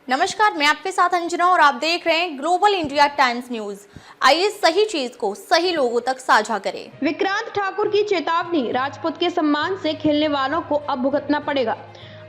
नमस्कार, मैं आपके साथ अंजना और आप देख रहे हैं ग्लोबल इंडिया टाइम्स न्यूज। आइए सही चीज को सही लोगों तक साझा करें। विक्रांत ठाकुर की चेतावनी, राजपूत के सम्मान से खेलने वालों को अब भुगतना पड़ेगा।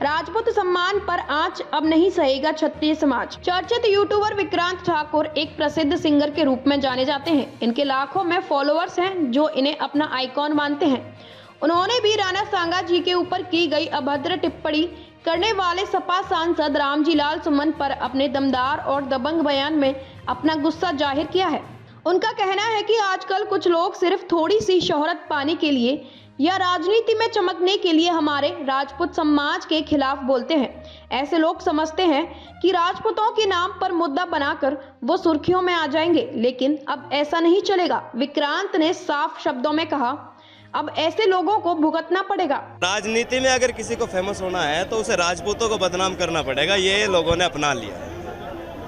राजपूत सम्मान पर आंच अब नहीं सहेगा क्षत्रिय समाज। चर्चित यूट्यूबर विक्रांत ठाकुर एक प्रसिद्ध सिंगर के रूप में जाने जाते हैं। इनके लाखों में फॉलोअर्स हैं जो इन्हें अपना आइकॉन मानते हैं। उन्होंने भी राणा सांगा जी के ऊपर की गई अभद्र टिप्पणी करने वाले सपा सांसद रामजी लाल सुमन पर अपने दमदार और दबंग बयान में अपना गुस्सा जाहिर किया है। उनका कहना है कि आजकल कुछ लोग सिर्फ थोड़ी सी शोहरत पाने के लिए या राजनीति में चमकने के लिए हमारे राजपूत समाज के खिलाफ बोलते हैं। ऐसे लोग समझते हैं कि राजपूतों के नाम पर मुद्दा बनाकर वो सुर्खियों में आ जाएंगे, लेकिन अब ऐसा नहीं चलेगा। विक्रांत ने साफ शब्दों में कहा, अब ऐसे लोगों को भुगतना पड़ेगा। राजनीति में अगर किसी को फेमस होना है तो उसे राजपूतों को बदनाम करना पड़ेगा। ये लोगों ने अपना लिया है।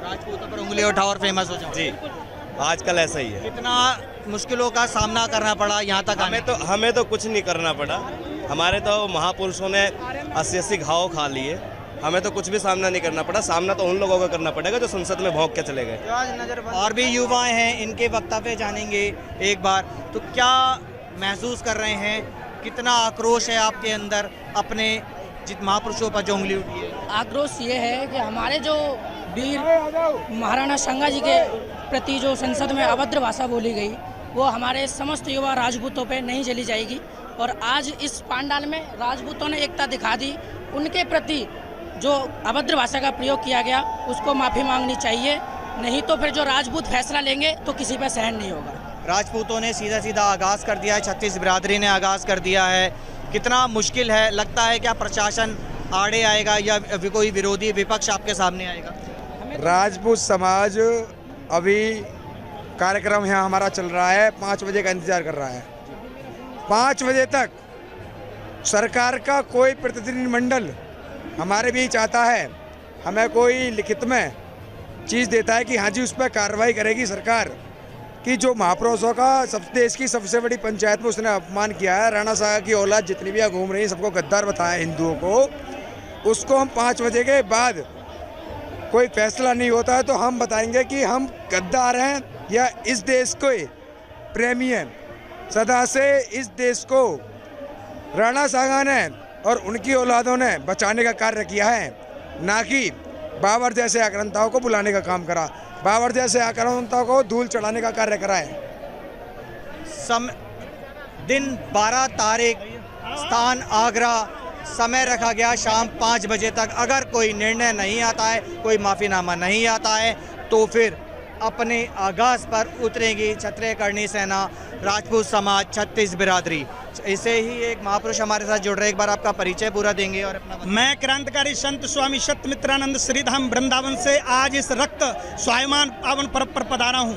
राजपूतों पर उंगली उठाओ और फेमस हो जाओ। जी, आजकल ऐसा ही है। कितना मुश्किलों का सामना करना पड़ा यहाँ तक। हमें तो कुछ नहीं करना पड़ा। हमारे तो महापुरुषों ने 80 घाव खा लिए। हमें तो कुछ भी सामना नहीं करना पड़ा। सामना तो उन लोगों का करना पड़ेगा जो संसद में भौंक के चले गए। और भी युवाएं हैं, इनके वक्तव्य जानेंगे एक बार। तो क्या महसूस कर रहे हैं, कितना आक्रोश है आपके अंदर अपने जित महापुरुषों पर जो उंगली उठी है? आक्रोश ये है कि हमारे जो वीर महाराणा सांगा जी के प्रति जो संसद में अभद्र भाषा बोली गई, वो हमारे समस्त युवा राजपूतों पे नहीं चली जाएगी। और आज इस पांडाल में राजपूतों ने एकता दिखा दी। उनके प्रति जो अभद्र भाषा का प्रयोग किया गया उसको माफ़ी मांगनी चाहिए, नहीं तो फिर जो राजपूत फैसला लेंगे तो किसी पर सहन नहीं होगा। राजपूतों ने सीधा सीधा आगाज़ कर दिया है, छत्तीस बिरादरी ने आगाज़ कर दिया है। कितना मुश्किल है, लगता है क्या प्रशासन आड़े आएगा या कोई विरोधी विपक्ष आपके सामने आएगा? राजपूत समाज अभी कार्यक्रम यहाँ हमारा चल रहा है, 5 बजे का इंतजार कर रहा है। 5 बजे तक सरकार का कोई प्रतिनिधिमंडल हमारे बीच आता है, हमें कोई लिखित में चीज़ देता है कि हाँ जी उस पर कार्रवाई करेगी सरकार, कि जो महापुरुषों का देश की सबसे बड़ी पंचायत में उसने अपमान किया है, राणा साहब की औलाद जितनी भी यहाँ घूम रही है सबको गद्दार बताया हिंदुओं को, उसको हम 5 बजे के बाद कोई फैसला नहीं होता है तो हम बताएंगे कि हम गद्दार हैं या इस देश के प्रेमी हैं। सदा से इस देश को राणा सांगा ने और उनकी औलादों ने बचाने का कार्य किया है, ना कि बाबर जैसे आक्रांताओं को बुलाने का काम करा, बाबर जैसे आक्रांताओं को धूल चढ़ाने का कार्य करा है। दिन 12 तारीख, स्थान आगरा, समय रखा गया शाम 5 बजे तक। अगर कोई निर्णय नहीं आता है, कोई माफ़ीनामा नहीं आता है, तो फिर अपने आगाज़ पर उतरेगी क्षत्रिय करणी सेना, राजपूत समाज, छत्तीस बिरादरी। इसे ही एक महापुरुष हमारे साथ जुड़ रहे, एक बार आपका परिचय पूरा देंगे और अपना। मैं क्रांतिकारी संत स्वामी सत्यमित्रानंद श्रीधाम वृंदावन से आज इस रक्त स्वाभिमान पावन पर्व पर पधारा हूँ,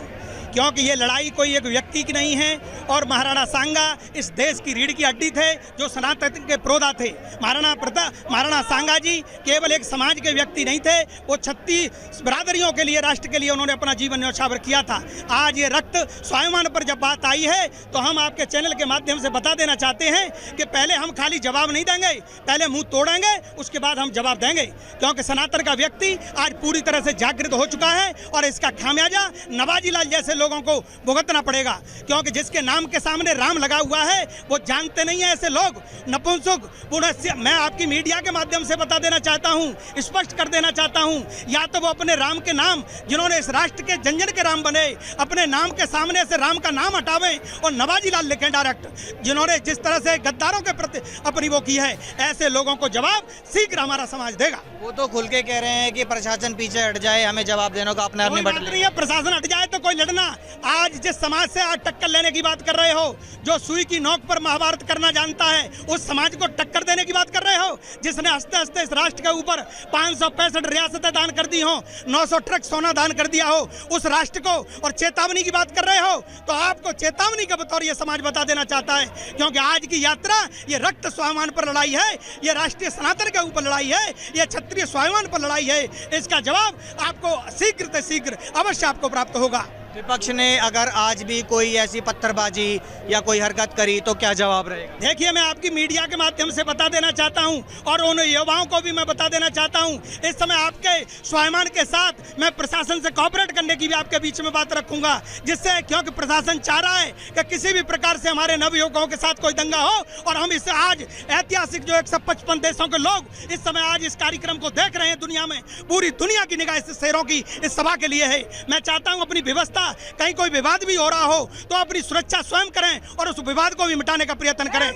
क्योंकि ये लड़ाई कोई एक व्यक्ति की नहीं है। और महाराणा सांगा इस देश की रीढ़ की हड्डी थे, जो सनातन के प्रोधा थे। महाराणा सांगा जी केवल एक समाज के व्यक्ति नहीं थे, वो 36 बिरादरियों के लिए, राष्ट्र के लिए उन्होंने अपना जीवन न्यौछावर किया था। आज ये रक्त स्वाभिमान पर जब बात आई है तो हम आपके चैनल के माध्यम से बता देना चाहते हैं कि पहले हम खाली जवाब नहीं देंगे, पहले मुँह तोड़ेंगे, उसके बाद हम जवाब देंगे। क्योंकि सनातन का व्यक्ति आज पूरी तरह से जागृत हो चुका है और इसका खामियाजा नवाजी लाल जैसे लोगों को भुगतना पड़ेगा। क्योंकि जिसके नाम के सामने राम लगा हुआ है वो जानते नहीं है ऐसे लोग नपुंसक। मैं आपकी मीडिया के माध्यम से बता देना चाहता हूं, स्पष्ट कर देना चाहता हूं, या तो वो अपने राम के नाम, जिन्होंने इस राष्ट्र के जन के राम बने, अपने नाम के सामने से राम का नाम हटावें और नवाजी लाल लिखें डायरेक्ट, जिन्होंने जिस तरह से गद्दारों के प्रति अपनी वो की है। ऐसे लोगों को जवाब शीघ्र हमारा समाज देगा। वो तो खुल के कह रहे हैं कि प्रशासन पीछे हट जाए, हमें जवाब देने को अपने अपनी बट नहीं है। प्रशासन हट जाए तो कोई लड़ना। आज जिस समाज से आज टक्कर लेने की बात कर रहे हो, जो सुई की नोक पर महाभारत करना जानता है, उस समाज को टक्कर देने की बात कर रहे हो, जिसने हंसते हंसते इस राष्ट्र के ऊपर 565 रियासतें दान कर दी हो, 900 ट्रक सोना दान कर दिया हो, उस राष्ट्र को और चेतावनी की बात कर रहे हो, तो आपको चेतावनी के बतौर ये समाज बता देना चाहता है। क्योंकि आज की यात्रा ये रक्त स्वाभिमान पर लड़ाई है, ये राष्ट्रीय सनातन के ऊपर लड़ाई है, ये क्षत्रिय स्वाभिमान पर लड़ाई है। इसका जवाब आपको शीघ्र से शीघ्र अवश्य आपको प्राप्त होगा। विपक्ष ने अगर आज भी कोई ऐसी पत्थरबाजी या कोई हरकत करी तो क्या जवाब रहेगा? देखिए, मैं आपकी मीडिया के माध्यम से बता देना चाहता हूं और उन युवाओं को भी मैं बता देना चाहता हूं, इस समय आपके स्वाभिमान के साथ मैं प्रशासन से कोऑपरेट करने की भी आपके बीच में बात रखूंगा, जिससे क्योंकि प्रशासन चाह रहा है कि किसी भी प्रकार से हमारे नवयुवकों के साथ कोई दंगा हो, और हम इससे आज ऐतिहासिक जो 155 देशों के लोग इस समय आज इस कार्यक्रम को देख रहे हैं, दुनिया में पूरी दुनिया की निगाह इस शहरों की इस सभा के लिए है। मैं चाहता हूं अपनी व्यवस्था, कहीं कोई विवाद भी हो रहा हो तो अपनी सुरक्षा स्वयं करें और उस विवाद को भी मिटाने का प्रयत्न करें।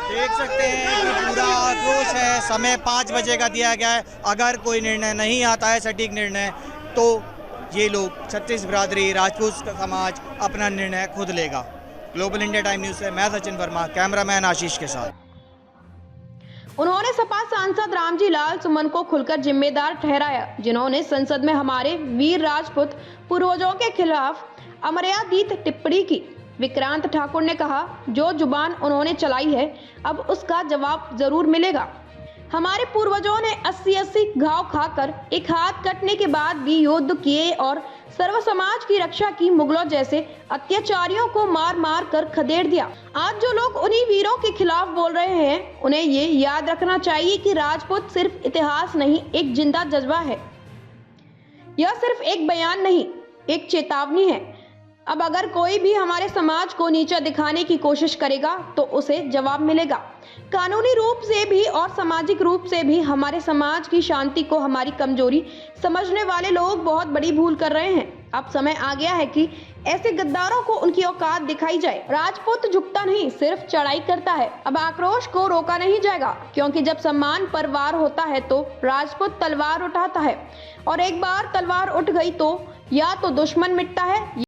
देख सकते हैं कि पूरा आक्रोश है। समय 5 बजे का दिया गया है। अगर कोई निर्णय नहीं आता है, सटीक निर्णय, तो ये लोग छत्तीस बिरादरी राजपूत समाज अपना निर्णय खुद लेगा। ग्लोबल इंडिया टाइम न्यूज़ से मैं सचिन वर्मा, कैमरामैन आशीष के साथ। उन्होंने सपा सांसद रामजी लाल सुमन को खुलकर जिम्मेदार ठहराया, जिन्होंने संसद में हमारे वीर राजपूत पूर्वजों के खिलाफ अमर्यादित टिप्पणी की। विक्रांत ठाकुर ने कहा, जो जुबान उन्होंने चलाई है अब उसका जवाब जरूर मिलेगा। हमारे पूर्वजों ने 80-80 घाव खाकर एक हाथ कटने के बाद भी युद्ध किए और सर्व समाज की रक्षा की। मुगलों जैसे अत्याचारियों को मार मार कर खदेड़ दिया। आज जो लोग उन्हीं वीरों के खिलाफ बोल रहे हैं, उन्हें ये याद रखना चाहिए कि राजपूत सिर्फ इतिहास नहीं, एक जिंदा जज्बा है। यह सिर्फ एक बयान नहीं, एक चेतावनी है। अब अगर कोई भी हमारे समाज को नीचा दिखाने की कोशिश करेगा तो उसे जवाब मिलेगा। कानूनी रूप से भी और सामाजिक रूप से भी हमारे समाज की शांति को हमारी कमजोरी समझने वाले लोग बहुत बड़ी भूल कर रहे हैं। अब समय आ गया है कि ऐसे गद्दारों को उनकी औकात दिखाई जाए। राजपूत झुकता नहीं, सिर्फ चढ़ाई करता है। अब आक्रोश को रोका नहीं जाएगा, क्योंकि जब सम्मान पर वार होता है तो राजपूत तलवार उठाता है, और एक बार तलवार उठ गई तो या तो दुश्मन मिटता है